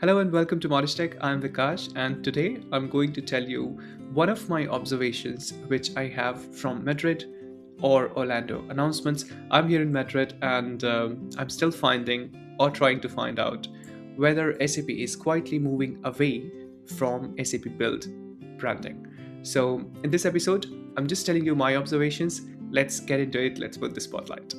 Hello and welcome to Modish Tech. I'm Vikash, and today I'm going to tell you one of my observations which I have from Madrid or Orlando announcements. I'm here in Madrid and I'm still finding or trying to find out whether SAP is quietly moving away from SAP Build branding. So, in this episode, I'm just telling you my observations. Let's get into it. Let's put the spotlight.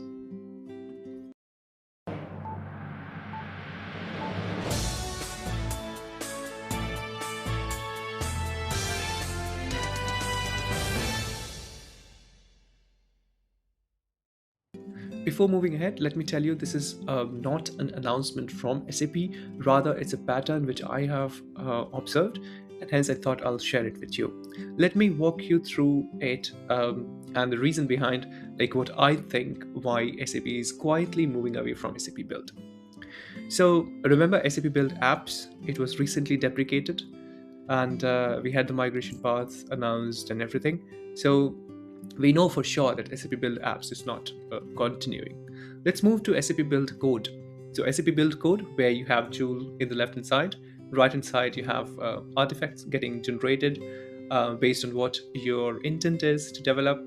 Before moving ahead, let me tell you this is not an announcement from SAP, rather, it's a pattern which I have observed, and hence I thought I'll share it with you. Let me walk you through it and the reason behind, like what I think why SAP is quietly moving away from SAP Build. So, remember SAP Build Apps? It was recently deprecated, and we had the migration path announced and everything. So, we know for sure that SAP Build Apps is not continuing. Let's move to SAP Build Code. So SAP Build Code, where you have Joule in the left hand side, right hand side you have artifacts getting generated based on what your intent is to develop.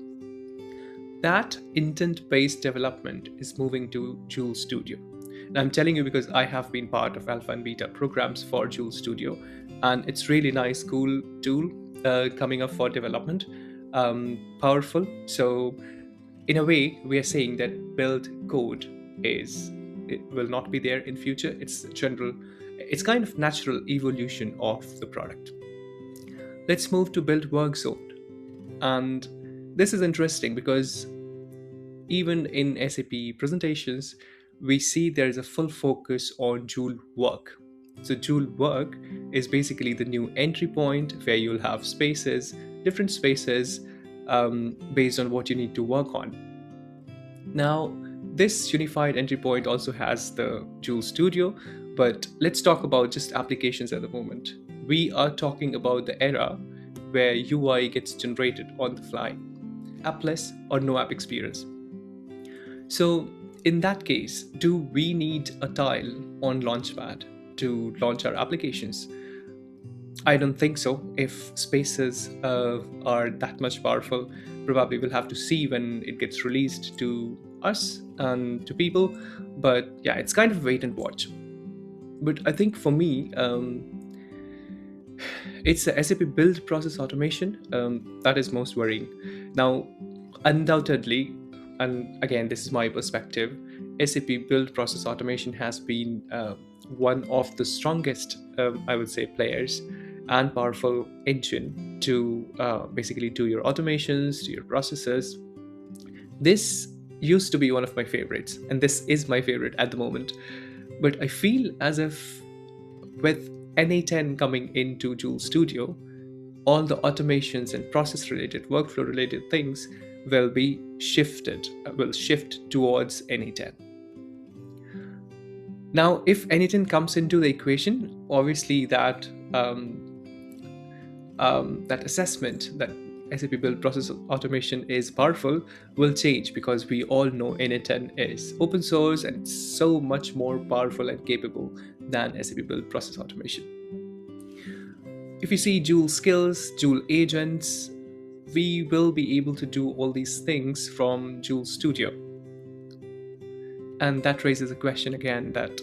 That intent-based development is moving to Joule Studio. And I'm telling you because I have been part of alpha and beta programs for Joule Studio, and it's really nice, cool tool coming up for development, powerful. So, in a way, we are saying that build code it will not be there in future. It's general. It's kind of natural evolution of the product. Let's move to build work zone, and this is interesting because even in SAP presentations, we see there is a full focus on Joule Work. So Joule Work is basically the new entry point where you'll have spaces, different spaces based on what you need to work on. Now, this unified entry point also has the Joule Studio, but let's talk about just applications at the moment. We are talking about the era where UI gets generated on the fly, appless or no app experience. So, in that case, do we need a tile on Launchpad to launch our applications? I don't think so. If spaces are that much powerful, probably we'll have to see when it gets released to us and to people. But yeah, it's kind of wait and watch. But I think for me, it's the SAP Build Process Automation that is most worrying. Now, undoubtedly, and again, this is my perspective, SAP Build Process Automation has been one of the strongest, I would say, players and powerful engine to basically do your automations, do your processes. This used to be one of my favorites, and this is my favorite at the moment. But I feel as if with NA10 coming into Joule Studio, all the automations and process related, workflow related things will shift towards NA10. Now, if NA10 comes into the equation, obviously that that assessment that SAP Build Process Automation is powerful will change because we all know NA10 is open source and it's so much more powerful and capable than SAP Build Process Automation. If you see Joule skills, Joule agents, we will be able to do all these things from Joule Studio. And that raises a question again that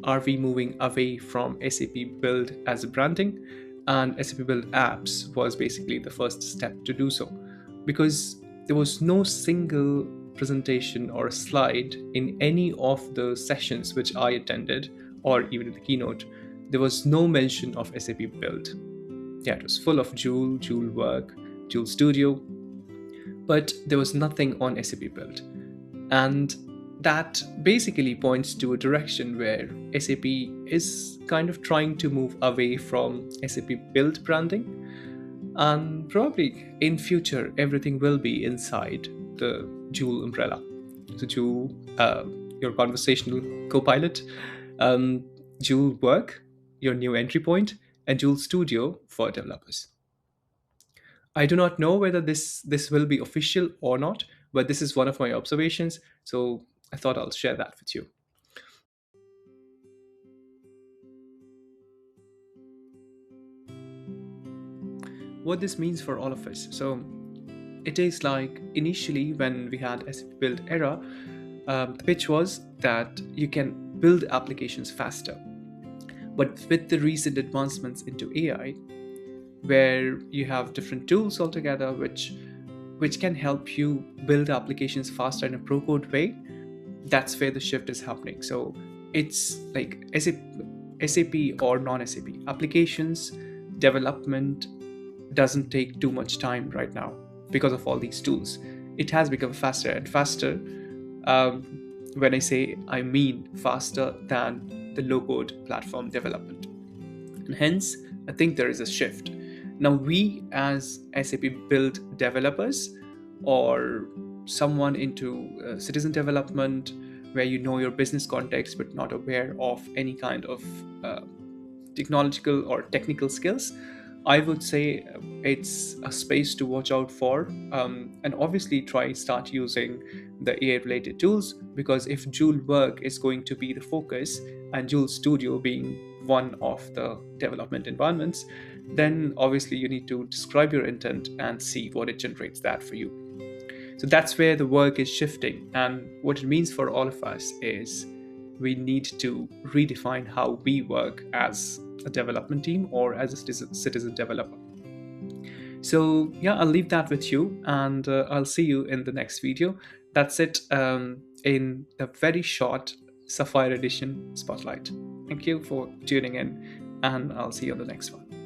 are we moving away from SAP Build as a branding? And SAP Build Apps was basically the first step to do so, because there was no single presentation or slide in any of the sessions which I attended, or even in the keynote. There was no mention of SAP Build. Yeah, it was full of Joule, Joule Work, Joule Studio, but there was nothing on SAP Build. And that basically points to a direction where SAP is kind of trying to move away from SAP Build branding, and probably in future everything will be inside the Joule umbrella. So Joule, your conversational co-pilot, Joule Work, your new entry point, and Joule Studio for developers. I do not know whether this will be official or not, but this is one of my observations. So I thought I'll share that with you. what this means for all of us. So it is like initially when we had SAP Build era, the pitch was that you can build applications faster. But with the recent advancements into AI, where you have different tools altogether which can help you build applications faster in a pro code way, that's where the shift is happening. So it's like SAP or non-SAP applications development doesn't take too much time right now because of all these tools. It has become faster and faster. When I say, I mean faster than the low code platform development. And hence, I think there is a shift. Now, we as SAP Build developers or someone into citizen development, where you know your business context but not aware of any kind of technological or technical skills, I would say it's a space to watch out for, and obviously start using the AI related tools, because if Joule Work is going to be the focus and Joule Studio being one of the development environments, then obviously you need to describe your intent and see what it generates that for you. So that's where the work is shifting, and what it means for all of us is we need to redefine how we work as a development team or as a citizen developer. So yeah, I'll leave that with you, and I'll see you in the next video. That's it, in the very short Sapphire edition spotlight. Thank you for tuning in, and I'll see you on the next one.